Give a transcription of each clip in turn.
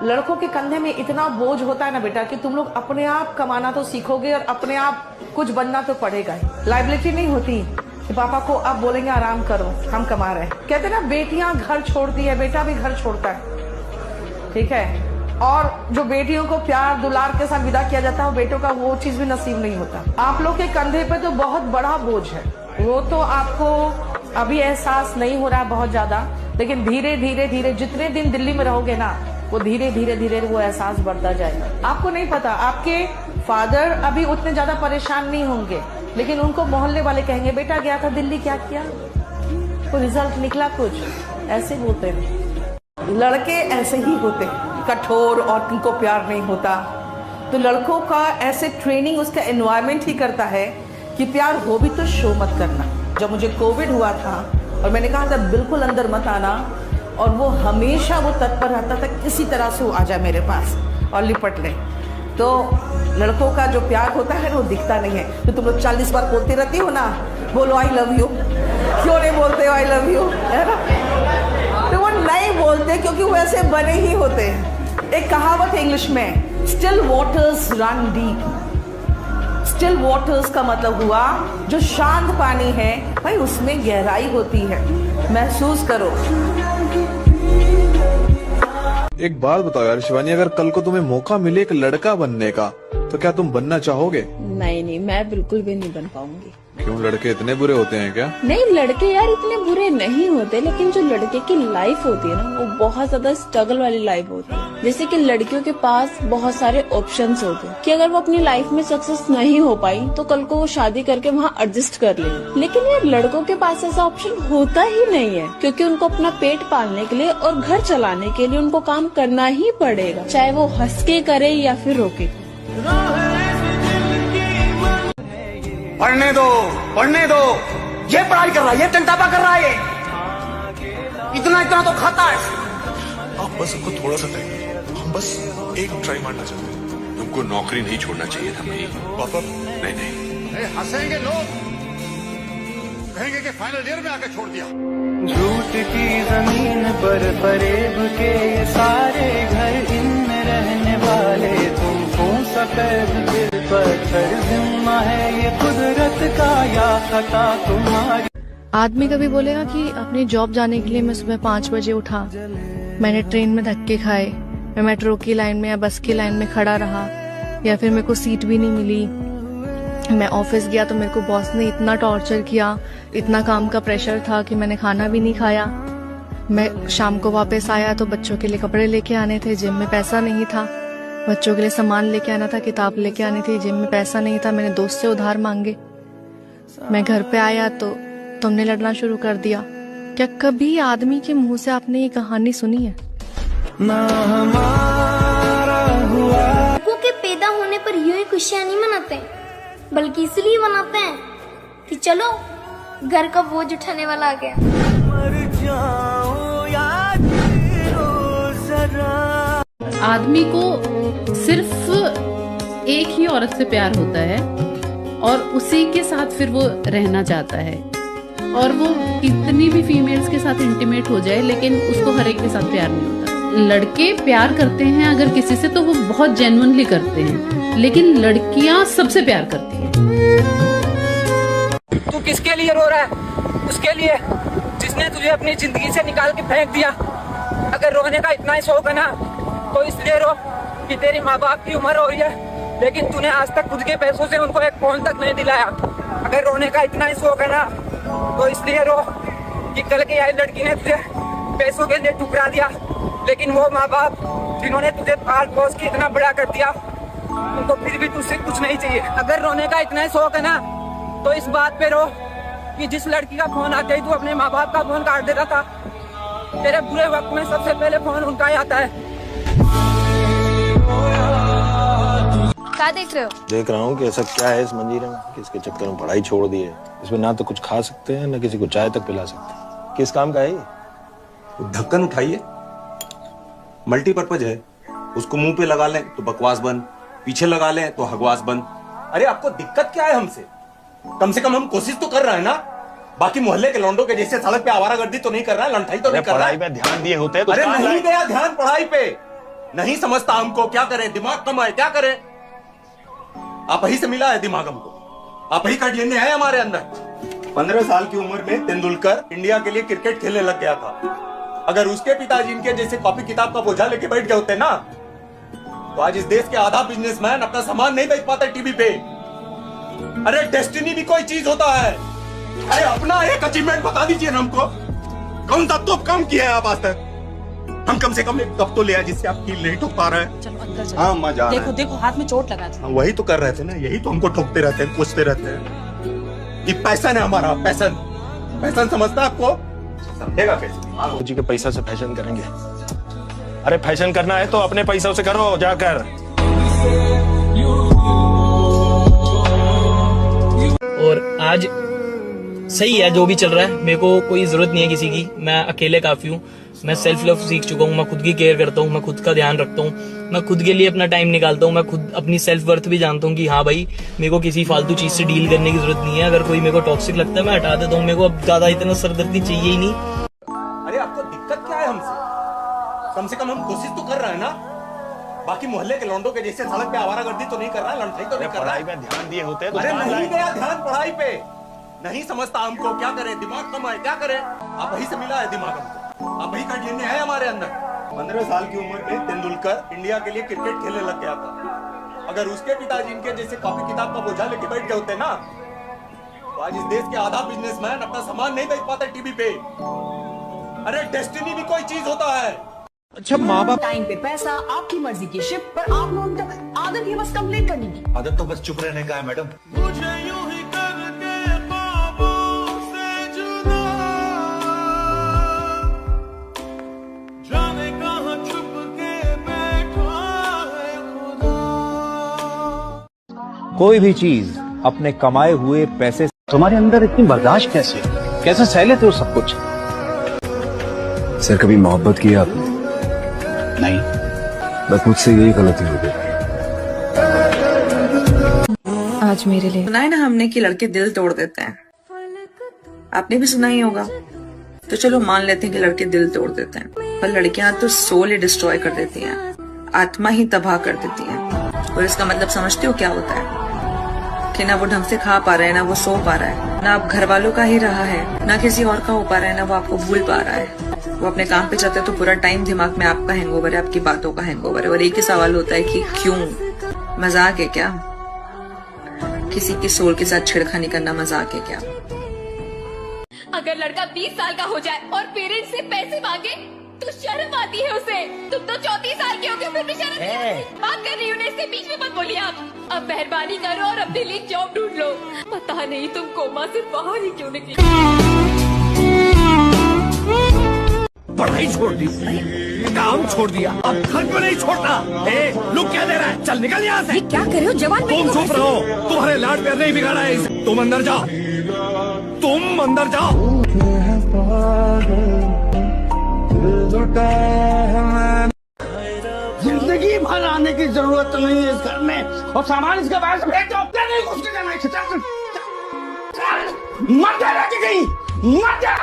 लड़कों के कंधे में इतना बोझ होता है ना बेटा कि तुम लोग अपने आप कमाना तो सीखोगे और अपने आप कुछ बनना तो पड़ेगा ही। लाइबिलिटी नहीं होती कि पापा को आप बोलेंगे आराम करो हम कमा रहे हैं। कहते ना बेटियां घर छोड़ती है, बेटा भी घर छोड़ता है, ठीक है। और जो बेटियों को प्यार दुलार के साथ विदा किया जाता है वो बेटों का वो चीज भी नसीब नहीं होता। आप लोग के कंधे पे तो बहुत बड़ा बोझ है, वो तो आपको अभी एहसास नहीं हो रहा है बहुत ज्यादा, लेकिन धीरे धीरे धीरे जितने दिन दिल्ली में रहोगे ना वो धीरे धीरे धीरे वो एहसास बढ़ता जाएगा। आपको नहीं पता, आपके फादर अभी उतने ज्यादा परेशान नहीं होंगे, लेकिन उनको मोहल्ले वाले कहेंगे बेटा गया था दिल्ली क्या किया, तो रिजल्ट निकला कुछ, ऐसे होते हैं लड़के, ऐसे ही होते हैं कठोर और उनको प्यार नहीं होता। तो लड़कों का ऐसे ट्रेनिंग उसका एनवायरनमेंट ही करता है कि प्यार हो भी तो शो मत करना। जब मुझे कोविड हुआ था और मैंने कहा था बिल्कुल अंदर मत आना, और वो हमेशा वो तत्पर रहता था किसी तरह से वो आ जाए मेरे पास और लिपट ले। तो लड़कों का जो प्यार होता है वो दिखता नहीं है। तो तुम लोग 40 बार बोलती रहती हो ना, बोलो आई लव यू, क्यों नहीं बोलते हो आई लव यू, है ना? तो वो नहीं बोलते क्योंकि वो ऐसे बने ही होते हैं। एक कहावत है इंग्लिश में, still waters run deep. Still waters का मतलब हुआ जो शांत पानी है भाई उसमें गहराई होती है, महसूस करो। एक बात बताओ यार शिवानी, अगर कल को तुम्हें मौका मिले एक लड़का बनने का तो क्या तुम बनना चाहोगे? नहीं, मैं बिल्कुल भी नहीं बन पाऊंगी। क्यों, लड़के इतने बुरे होते हैं क्या? नहीं, लड़के यार इतने बुरे नहीं होते, लेकिन जो लड़के की लाइफ होती है ना वो बहुत ज्यादा स्ट्रगल वाली लाइफ होती है। जैसे कि लड़कियों के पास बहुत सारे ऑप्शंस होते हैं कि अगर वो अपनी लाइफ में सक्सेस नहीं हो पाई तो कल को वो शादी करके वहाँ एडजस्ट कर लेगी। लेकिन यार लड़कों के पास ऐसा ऑप्शन होता ही नहीं है, क्योंकि उनको अपना पेट पालने के लिए और घर चलाने के लिए उनको काम करना ही पड़ेगा, चाहे वो हंस के करे या फिर रोके। पढ़ने दो, पढ़ने दो, ये पढ़ाई कर रहा है, ये टंटापा कर रहा है, इतना इतना तो खाता है। आप बस हमको थोड़ा सा टाइम, हम बस एक ट्राई मारना चाहते हैं। तुमको नौकरी नहीं छोड़ना चाहिए था भाई। पापा नहीं नहीं, हंसेंगे लोग, कहेंगे कि फाइनल ईयर में आकर छोड़ दिया। झूठ की जमीन पर फरेब के सारे घर, इनमें रहने वाले तुमको सफेद दिल पत्थर, जिम्मा है ये कुदरत का या खता तुम्हारी। आदमी कभी बोलेगा कि अपनी जॉब जाने के लिए मैं सुबह 5 बजे उठा, मैंने ट्रेन में धक्के खाए, मैं मेट्रो की लाइन में या बस की लाइन में खड़ा रहा, या फिर मेरे को सीट भी नहीं मिली, मैं ऑफिस गया तो मेरे को बॉस ने इतना टॉर्चर किया, इतना काम का प्रेशर था कि मैंने खाना भी नहीं खाया। मैं शाम को वापस आया तो बच्चों के लिए कपड़े लेके आने थे, जिम में पैसा नहीं था, बच्चों के लिए सामान लेके आना था, किताब लेके आनी थी, जिम में पैसा नहीं था, मैंने दोस्त से उधार मांगे। मैं घर पे आया तो तुमने लड़ना शुरू कर दिया। क्या कभी आदमी के मुंह से आपने ये कहानी सुनी है? ना हमारा हुआ। लोगों के पैदा होने पर यूं ही खुशियाँ नहीं मनाते, बल्कि इसलिए मनाते हैं कि चलो घर का बोझ उठाने वाला आ गया। मर जाऊं या जीऊं जरा। आदमी को सिर्फ एक ही औरत से प्यार होता है और उसी के साथ फिर वो रहना चाहता है, और वो कितनी भी फीमेल्स के साथ इंटीमेट हो जाए लेकिन उसको हर एक के साथ प्यार नहीं होता। लड़के प्यार करते हैं अगर किसी से तो वो बहुत जेन्युइनली करते हैं, लेकिन लड़कियां सबसे प्यार करती हैं। तू किसके लिए रो रहा है? उसके लिए जिसने तुझे अपनी जिंदगी से निकाल के फेंक दिया। अगर रोने का इतना ही शौक है ना तो इसलिए रो कि तेरी माँ बाप की उम्र हो रही है, लेकिन तूने आज तक खुद के पैसों से उनको एक फोन तक नहीं दिलाया। अगर रोने का इतना ही शौक है ना तो इसलिए रो कि कल की आई लड़की ने तुझे पैसों के लिए ठुकरा दिया, लेकिन वो माँ बाप जिन्होंने तुझे पाल पोस के इतना बड़ा कर दिया उनको फिर भी तुझसे कुछ नहीं चाहिए। अगर रोने का इतना ही शौक है ना तो इस बात पे रो कि जिस लड़की का फोन आते ही तू अपने माँ बाप का फोन काट देता था, तेरे बुरे वक्त में सबसे पहले फोन उनका ही आता है। क्या देख रहे हो? देख रहा हूँ कि ऐसा क्या है इस मंजीरे में कि इसके चक्कर में पढ़ाई छोड़ दी है। इसमें ना तो कुछ खा सकते हैं ना किसी को चाय तक पिला सकते हैं। किस काम का है ये? ढक्कन उठाइए, मल्टीपर्पज है, उसको मुंह पे लगा लें तो बकवास बंद, पीछे लगा लें तो हगवास बंद। अरे आपको दिक्कत क्या है हमसे? कम से कम हम कोशिश तो कर रहे हैं ना। बाकी मोहल्ले के लौंडों के जैसे सड़क पे आवारागर्दी तो नहीं कर रहा है, लंठाई तो नहीं कर रहा है। पढ़ाई पे ध्यान दिए होते हैं तो अरे नहीं दिया ध्यान पढ़ाई पे, नहीं समझता हमको, क्या करे, दिमाग कम है, क्या करे। आप ही से मिला है दिमाग हमको, आप ही का डीएनए है हमारे अंदर। 15 साल की उम्र में तेंदुलकर इंडिया के लिए क्रिकेट खेलने लग गया था। अगर उसके पिताजी इनके जैसे कॉपी किताब का बोझा लेके बैठ गए होते ना, तो आज इस देश के आधा बिजनेसमैन अपना सामान नहीं बेच पाते टीवी पे। अरे डेस्टिनी भी कोई चीज होता है। अरे अपना एक अचीवमेंट बता दीजिए ना हमको, कौन सा तो काम किया है आप आज तक। हम कम से कम एक कप तो ले आए जिससे आप कील नहीं ठोक पा रहे हैं। चलो अंदर चलो। हाँ मजा देखो देखो हाथ में चोट लगा था। वही तो कर रहे थे ना, यही तो हमको ठोकते रहते हैं, पूछते रहते हैं। ये पैशन है हमारा, पैशन। पैशन समझता आपको, समझेगा कैसे। जी के पैसा से फैशन करेंगे। अरे फैशन करना है तो अपने पैसों से करो जाकर। और आज सही है जो भी चल रहा है, मेरे को कोई जरूरत नहीं है किसी की, मैं अकेले काफी हूँ। मैं सेल्फ लव सीख चुका हूँ, मैं खुद की केयर करता हूँ, मैं खुद का ध्यान रखता हूँ, मैं खुद के लिए अपना टाइम निकालता हूँ, मैं खुद अपनी सेल्फ वर्थ भी जानता हूँ कि हाँ भाई मेरे को किसी फालतू चीज से डील करने की जरूरत नहीं है। अगर कोई मेरे को टॉक्सिक लगता है मैं हटा देता हूँ, मेरे को अब ज्यादा इतना सरदर्दी चाहिए ही नहीं। अरे आपको दिक्कत क्या है हमसे? कम से कम हम कोशिश तो कर रहे हैं ना। बाकी मोहल्ले के लौंडों के जैसे सड़क पे आवारागर्दी तो नहीं कर रहा है, लंठाई तो नहीं कर रहा है। पढ़ाई पे ध्यान दिए होते हैं तो अरे नहीं गया ध्यान पढ़ाई पे, नहीं समझता हमको, क्या करे, दिमाग कम है, क्या करे। आप ही से मिला है दिमाग हमको, आप ही का डीएनए है हमारे अंदर। 15 साल की उम्र में तेंदुलकर इंडिया के लिए क्रिकेट खेलने लग गया था। अगर उसके पिताजी इनके जैसे कॉपी किताब का बोझा लेके बैठ गए होते ना, तो आज इस देश के आधा बिजनेसमैन अपना सामान नहीं बेच पाते टीवी पे। अरे डेस्टिनी भी कोई चीज होता है। अच्छा माँ बाप टाइम पे पैसा, आपकी मर्जी की शिफ्ट, पर आप लोगों की आदत है बस कंप्लेंट करने की। आदत तो बस चुप रहने का है मैडम। कोई भी चीज अपने कमाए हुए पैसे, तुम्हारे अंदर इतनी बर्दाश्त कैसे सह लेते हो सब कुछ? सर कभी मोहब्बत की आपने? नहीं, बस मुझसे यही गलती हो गई। आज मेरे लिए सुना है ना हमने कि लड़के दिल तोड़ देते हैं, आपने भी सुना ही होगा। तो चलो मान लेते हैं कि लड़के दिल तोड़ देते हैं, पर लड़कियां तो सोल ही डिस्ट्रॉय कर देती हैं, आत्मा ही तबाह कर देती हैं। और इसका मतलब समझते हो क्या होता है? कि ना वो ढंग से खा पा रहा है, ना वो सो पा रहा है, ना आप घर वालों का ही रहा है, ना किसी और का हो पा रहा है, ना वो आपको भूल पा रहा है। वो अपने काम पे जाते हैं तो पूरा टाइम दिमाग में आपका हैंगओवर है, आपकी बातों का हैंगओवर है। और एक ही सवाल होता है कि क्यों? मजाक है क्या? किसी की सोल के साथ छेड़खानी करना मजाक है क्या? अगर लड़का 20 साल का हो जाए और पेरेंट्स से पैसे मांगे तो शर्म आती है उसे। तुम तो 34 साल के हो गए, फिर भी शर्म नहीं आती। बात कर रही हूँ ना, इससे बीच में मत बोलिए आप। अब मेहरबानी करो और अपने लिए जॉब ढूंढ लो। पता नहीं तुम कोमा से बाहर ही क्यों निकली। पढ़ाई छोड़ दी, काम छोड़ दिया, अब घर को नहीं छोड़ना। लुक क्या दे रहा है? चल निकल यहाँ से। क्या कर रहे हो जवान? तुम चुप रहो, तुम्हारे लाड प्यार नहीं बिगाड़ा है इसे। तुम अंदर जाओ, तुम अंदर जाओ। जिंदगी भर आने की जरूरत नहीं है इस घर में, और सामान इसके बाहर से फेंक दो। नहीं घुस के जाना है, मत जा रहा कहीं, मत जा।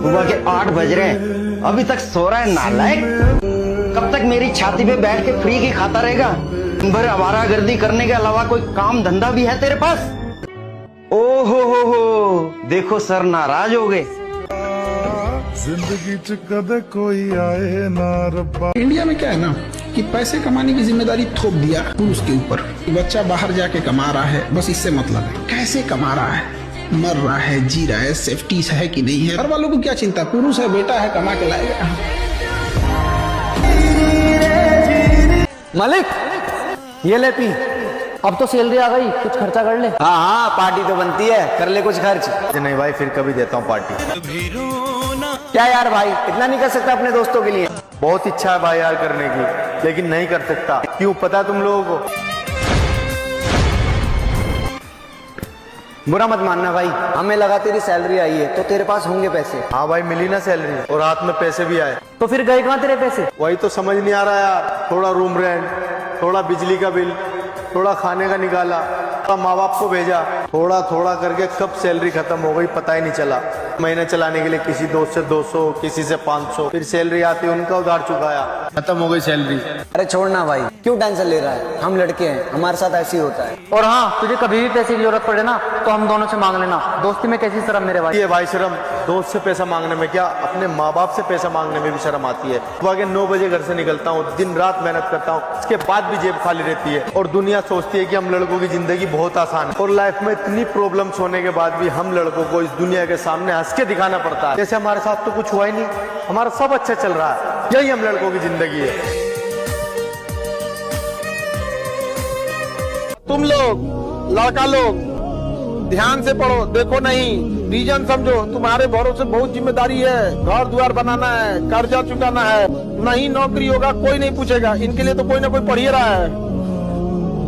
सुबह के 8 बज रहे हैं, अभी तक सो रहा है नालायक। कब तक मेरी छाती पे बैठ के फ्री की खाता रहेगा? दिन भर आवारागर्दी करने के अलावा कोई काम धंधा भी है तेरे पास? ओ हो, देखो सर नाराज हो गए। जिंदगी च कदे कोई आए ना रब्बा। इंडिया में क्या है ना कि पैसे कमाने की जिम्मेदारी थोप दिया पुरुष के ऊपर। बच्चा बाहर जाके कमा रहा है, बस इससे मतलब है कैसे कमा रहा है, मर रहा है, जी रहा है, सेफ्टी है कि नहीं है। घर वालों को क्या चिंता, पुरुष है, बेटा है, कमा के लाएगा। मालिक ये ले पी, अब तो सैलरी आ गई, कुछ खर्चा कर ले। हाँ पार्टी तो बनती है, कर ले कुछ खर्च। नहीं भाई फिर कभी देता हूँ पार्टी। क्या यार भाई, इतना नहीं कर सकता अपने दोस्तों के लिए? बहुत इच्छा है भाई यार करने की, लेकिन नहीं कर सकता। क्यों पता तुम लोगों को? बुरा मत मानना भाई, हमें लगा तेरी सैलरी आई है तो तेरे पास होंगे पैसे। हाँ भाई मिली ना सैलरी, और हाथ में पैसे भी आए। तो फिर गए कहाँ तेरे पैसे? वही तो समझ नहीं आ रहा यार। थोड़ा रूम रेंट, थोड़ा बिजली का बिल, थोड़ा खाने का निकाला, थोड़ा माँ बाप को भेजा, थोड़ा थोड़ा करके कब सैलरी खत्म हो गई पता ही नहीं चला। महीने चलाने के लिए किसी दोस्त से 200, किसी से 500, फिर सैलरी आती उनका उधार चुकाया, खत्म हो गई सैलरी। अरे छोड़ना भाई, क्यों टेंशन ले रहा है? हम लड़के हैं, हमारे साथ ऐसे ही होता है। और हाँ, तुझे कभी भी पैसे की जरूरत पड़े ना तो हम दोनों से मांग लेना। दोस्ती में कैसी शर्म मेरे भाई? ये भाई शर्म दोस्त से पैसा मांगने में क्या, अपने माँ बाप से पैसा मांगने में भी शर्म आती है। सुबह के 9 बजे घर से निकलता हूँ, दिन रात मेहनत करता हूँ, इसके बाद भी जेब खाली रहती है। और दुनिया सोचती है कि हम लड़कों की जिंदगी बहुत आसान है, और लाइफ में इतनी प्रॉब्लम्स होने के बाद भी हम लड़कों को इस दुनिया के सामने हंस के दिखाना पड़ता है जैसे हमारे साथ तो कुछ हुआ ही नहीं, हमारा सब अच्छा चल रहा है। यही हम लड़कों की जिंदगी है। तुम लोग लड़का लोग ध्यान से पढ़ो, देखो नहीं रीजन समझो। तुम्हारे भरोसे बहुत जिम्मेदारी है, घर द्वार बनाना है, कर्जा चुकाना है। नहीं नौकरी होगा कोई नहीं पूछेगा, इनके लिए तो कोई ना कोई पढ़ ही रहा है।